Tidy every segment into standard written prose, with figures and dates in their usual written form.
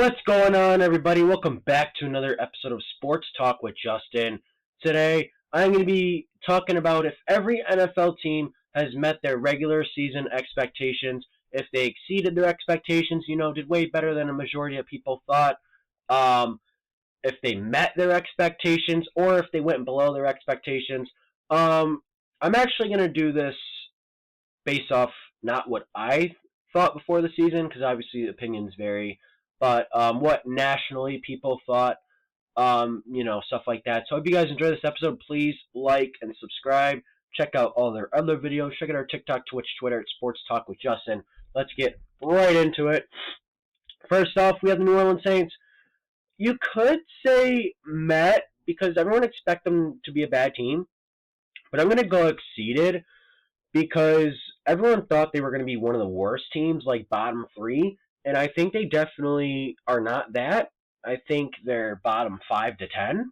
What's going on, everybody? Welcome back to another episode of Sports Talk with Justin. Today, I'm going to be talking about if every NFL team has met their regular season expectations, if they exceeded their expectations, did way better than a majority of people thought, if they met their expectations, or if they went below their expectations. I'm actually going to do this based off not what I thought before the season, because obviously opinions vary, but what nationally people thought, stuff like that. So I hope you guys enjoy this episode. Please like and subscribe. Check out all their other videos. Check out our TikTok, Twitch, Twitter at Sports Talk with Justin. Let's get right into it. First off, we have the New Orleans Saints. You could say met because everyone expects them to be a bad team, but I'm going to go exceeded because everyone thought they were going to be one of the worst teams, like bottom three, and I think they definitely are not that. I think they're bottom 5 to 10.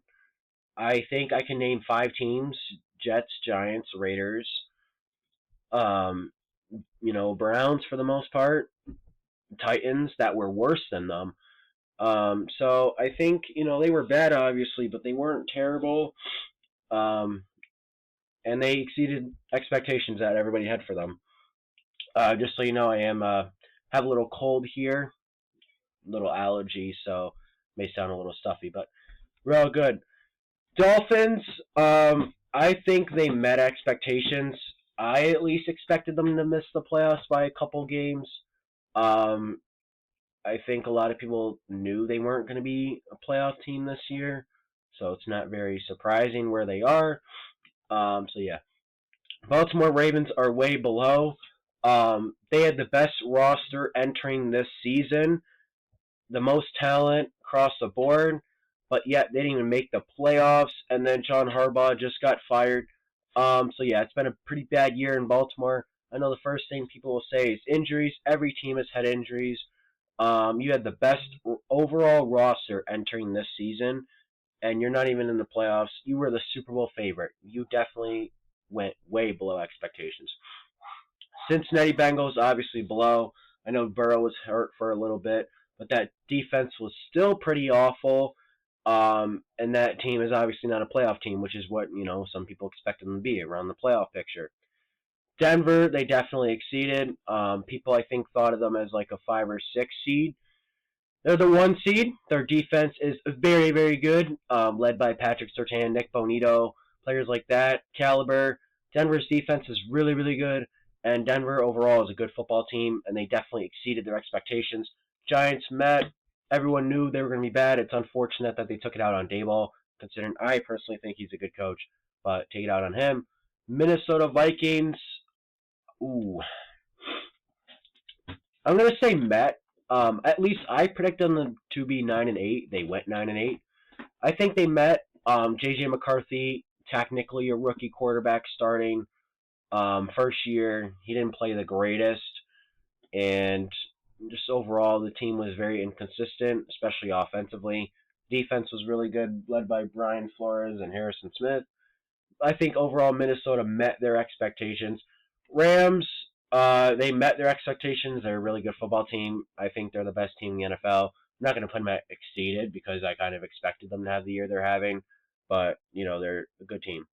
I think I can name 5 teams: Jets, Giants, Raiders, Browns for the most part, Titans that were worse than them. So I think, they were bad, obviously, but they weren't terrible. And they exceeded expectations that everybody had for them. Just so you know, I have a little cold here, little allergy, so may sound a little stuffy, but we're all good. Dolphins, I think they met expectations. I at least expected them to miss the playoffs by a couple games. I think a lot of people knew they weren't going to be a playoff team this year, so it's not very surprising where they are. So yeah. Baltimore Ravens are way below. They had the best roster entering this season, the most talent across the board, but yet they didn't even make the playoffs. And then John Harbaugh just got fired. So yeah, it's been a pretty bad year in Baltimore. I know the first thing people will say is injuries. Every team has had injuries. You had the best overall roster entering this season, and you're not even in the playoffs. You were the Super Bowl favorite. You definitely went way below expectations. Cincinnati Bengals obviously below. I know Burrow was hurt for a little bit, but that defense was still pretty awful. And that team is obviously not a playoff team, which is what, some people expected them to be around the playoff picture. Denver, they definitely exceeded. People, I think, thought of them as like a 5 or 6 seed. They're the 1 seed. Their defense is very, very good, led by Patrick Surtain, Nick Bonito, players like that caliber. Denver's defense is really, really good, and Denver overall is a good football team, and they definitely exceeded their expectations. Giants met. Everyone knew they were going to be bad. It's unfortunate that they took it out on Daboll, considering I personally think he's a good coach, but take it out on him. Minnesota Vikings. Ooh. I'm going to say met. At least I predicted them to be 9-8. They went 9-8. I think they met. J.J. McCarthy, technically a rookie quarterback starting. First year, he didn't play the greatest. And just overall, the team was very inconsistent, especially offensively. Defense was really good, led by Brian Flores and Harrison Smith. I think overall Minnesota met their expectations. Rams, they met their expectations. They're a really good football team. I think they're the best team in the NFL. I'm not going to put them at exceeded because I kind of expected them to have the year they're having, but they're a good team.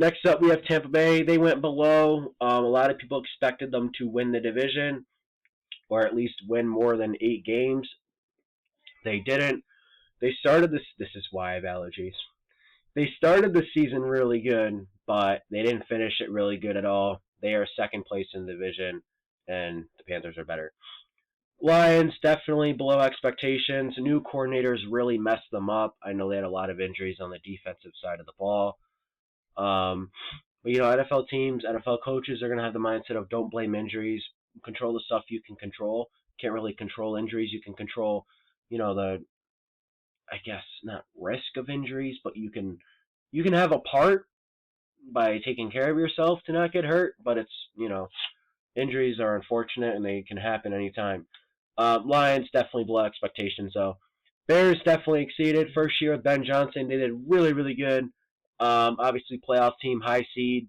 Next up, we have Tampa Bay. They went below. A lot of people expected them to win the division, or at least win more than 8 games. They didn't. They started this. This is why I have allergies. They started the season really good, but they didn't finish it really good at all. They are second place in the division, and the Panthers are better. Lions, definitely below expectations. New coordinators really messed them up. I know they had a lot of injuries on the defensive side of the ball. But, NFL teams, NFL coaches are going to have the mindset of don't blame injuries. Control the stuff you can control. Can't really control injuries. You can control, the, I guess, not risk of injuries, but you can have a part by taking care of yourself to not get hurt, but it's, injuries are unfortunate and they can happen anytime. Lions definitely below expectations, though. Bears definitely exceeded. First year with Ben Johnson, they did really, really good. Obviously, playoff team, high seed.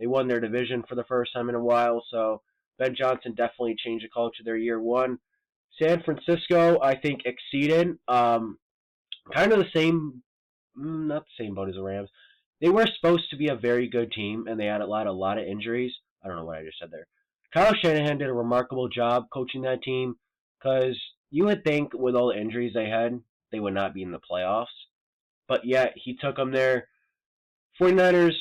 They won their division for the first time in a while, so Ben Johnson definitely changed the culture there year 1. San Francisco, I think, exceeded. Kind of the same, not the same boat as the Rams. They were supposed to be a very good team, and they had a lot of injuries. I don't know what I just said there. Kyle Shanahan did a remarkable job coaching that team because you would think with all the injuries they had, they would not be in the playoffs. But yet, he took them there. 49ers,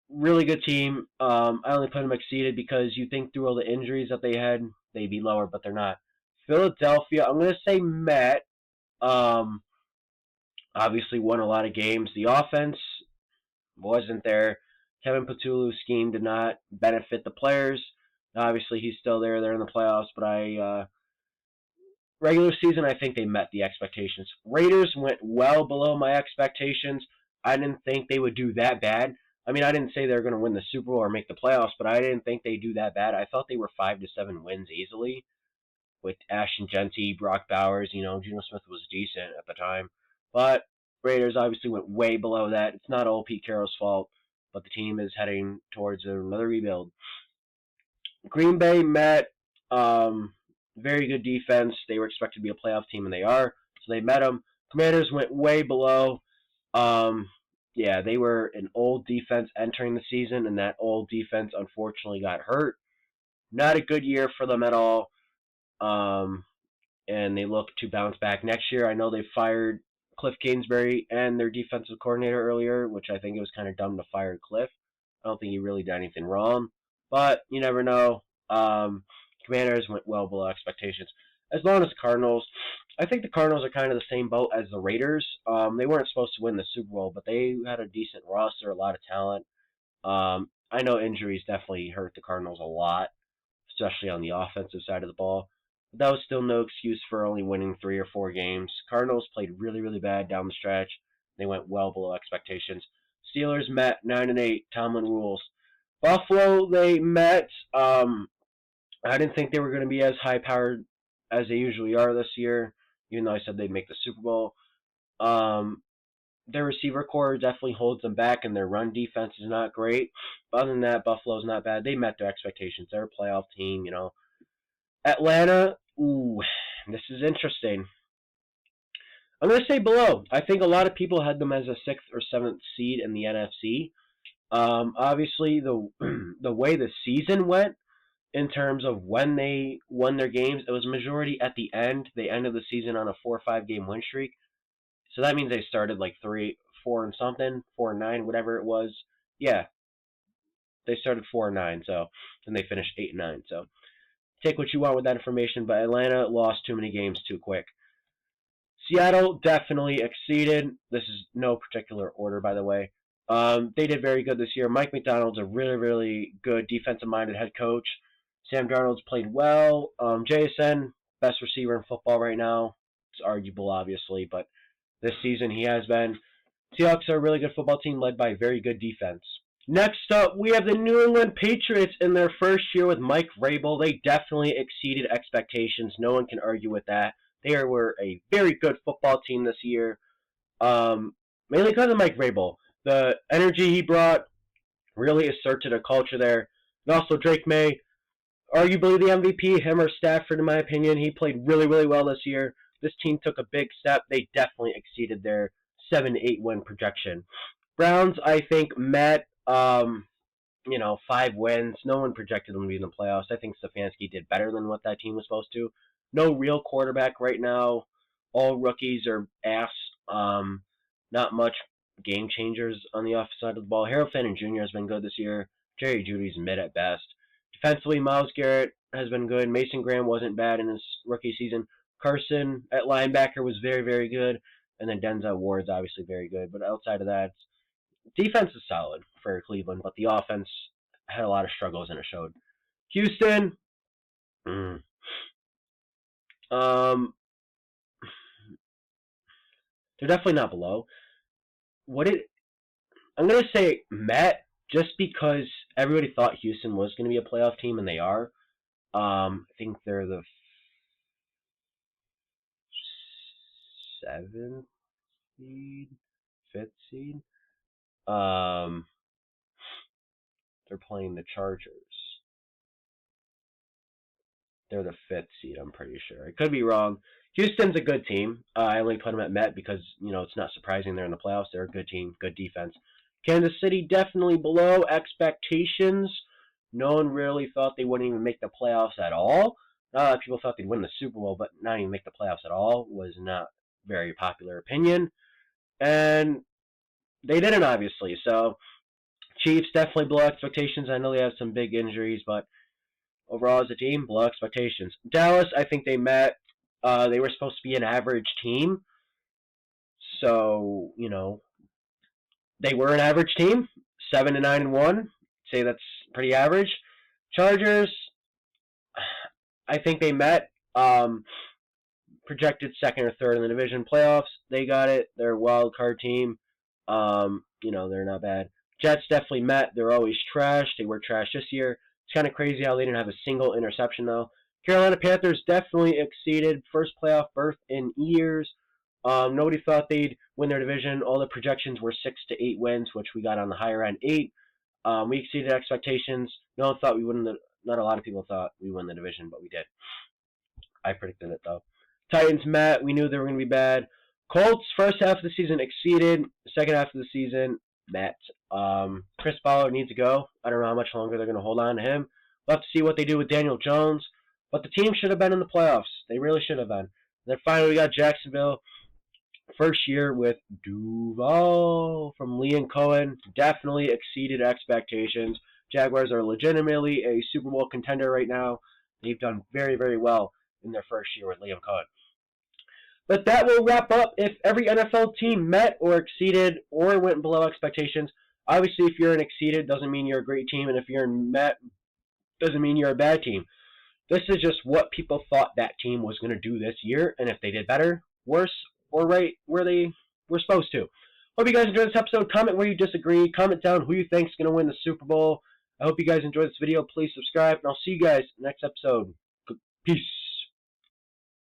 really good team. I only put them exceeded because you think through all the injuries that they had, they'd be lower, but they're not. Philadelphia, I'm going to say Met. Um, Obviously won a lot of games. The offense wasn't there. Kevin Petulu's scheme did not benefit the players. Obviously, he's still there. They're in the playoffs, but regular season, I think they met the expectations. Raiders went well below my expectations. I didn't think they would do that bad. I mean, I didn't say they were going to win the Super Bowl or make the playoffs, but I didn't think they'd do that bad. I thought they were 5 to 7 wins easily with Ashton Genty, Brock Bowers. Geno Smith was decent at the time, but Raiders obviously went way below that. It's not all Pete Carroll's fault, but the team is heading towards another rebuild. Green Bay met very good defense. They were expected to be a playoff team, and they are. So they met them. Commanders went way below. Yeah, they were an old defense entering the season, and that old defense unfortunately got hurt. Not a good year for them at all. And they look to bounce back next year. I know they fired Cliff Kingsbury and their defensive coordinator earlier, which I think it was kind of dumb to fire Cliff. I don't think he really did anything wrong, but you never know. Commanders went well below expectations. As long as the Cardinals, I think the Cardinals are kind of the same boat as the Raiders. They weren't supposed to win the Super Bowl, but they had a decent roster, a lot of talent. I know injuries definitely hurt the Cardinals a lot, especially on the offensive side of the ball. But that was still no excuse for only winning 3 or 4 games. Cardinals played really, really bad down the stretch. They went well below expectations. Steelers met 9-8. Tomlin rules. Buffalo, they met. I didn't think they were going to be as high powered as they usually are this year, even though I said they'd make the Super Bowl. Um, their receiver core definitely holds them back, and their run defense is not great. But other than that, Buffalo's not bad. They met their expectations. They're a playoff team. Atlanta, ooh, this is interesting. I'm going to say below. I think a lot of people had them as a 6th or 7th seed in the NFC. Obviously, the the way the season went in terms of when they won their games, it was majority at the end. They ended the season on a 4 or 5 game win streak. So that means they started like 4 and something, 4-9, whatever it was. Yeah, they started 4-9. So then they finished 8-9. So take what you want with that information. But Atlanta lost too many games too quick. Seattle definitely exceeded. This is no particular order, by the way. They did very good this year. Mike McDonald's a really, really good defensive-minded head coach. Sam Darnold's played well. JSN, best receiver in football right now. It's arguable, obviously, but this season he has been. Seahawks are a really good football team led by a very good defense. Next up, we have the New England Patriots in their first year with Mike Vrabel. They definitely exceeded expectations. No one can argue with that. They were a very good football team this year, mainly because of Mike Vrabel. The energy he brought really asserted a culture there. And also Drake May, arguably the MVP, him or Stafford in my opinion. He played really, really well this year. This team took a big step. They definitely exceeded their 7-8 win projection. Browns, I think, met 5 wins. No one projected them to be in the playoffs. I think Stefanski did better than what that team was supposed to. No real quarterback right now. All rookies are ass. Not much game changers on the offensive side of the ball. Harold Fannin Jr. has been good this year. Jerry Jeudy's mid at best. Defensively, Myles Garrett has been good. Mason Graham wasn't bad in his rookie season. Carson at linebacker was very, very good. And then Denzel Ward's obviously very good. But outside of that, defense is solid for Cleveland, but the offense had a lot of struggles and it showed. Houston, they're definitely not below. I'm gonna say Met just because everybody thought Houston was gonna be a playoff team and they are. I think they're the 7th seed, 5th seed. They're playing the Chargers. They're the 5th seed, I'm pretty sure. I could be wrong. Houston's a good team. I only put them at Met because, it's not surprising they're in the playoffs. They're a good team, good defense. Kansas City definitely below expectations. No one really thought they wouldn't even make the playoffs at all. A lot of people thought they'd win the Super Bowl, but not even make the playoffs at all was not very popular opinion. And they didn't, obviously. So Chiefs definitely below expectations. I know they have some big injuries, but overall as a team, below expectations. Dallas, I think they met. They were supposed to be an average team. So, they were an average team. 7-9-1. Say that's pretty average. Chargers, I think they met. Projected second or third in the division playoffs. They got it. They're a wild card team. They're not bad. Jets definitely met. They're always trash. They were trash this year. It's kind of crazy how they didn't have a single interception, though. Carolina Panthers definitely exceeded. First playoff berth in years. Nobody thought they'd win their division. All the projections were 6 to 8 wins, which we got on the higher end 8. We exceeded expectations. No one thought we wouldn't. Not a lot of people thought we win the division, but we did. I predicted it, though. Titans met. We knew they were going to be bad. Colts, first half of the season exceeded. Second half of the season met. Chris Ballard needs to go. I don't know how much longer they're going to hold on to him. We'll have to see what they do with Daniel Jones. But the team should have been in the playoffs. They really should have been. Then finally we got Jacksonville. First year with Duval from Lee and Cohen. Definitely exceeded expectations. Jaguars are legitimately a Super Bowl contender right now. They've done very, very well in their first year with Liam Cohen. But that will wrap up. If every NFL team met or exceeded or went below expectations, obviously if you're an exceeded doesn't mean you're a great team, and if you're in met doesn't mean you're a bad team. This is just what people thought that team was going to do this year, and if they did better, worse, or right where they were supposed to. Hope you guys enjoyed this episode. Comment where you disagree. Comment down who you think is going to win the Super Bowl. I hope you guys enjoyed this video. Please subscribe, and I'll see you guys next episode. Peace.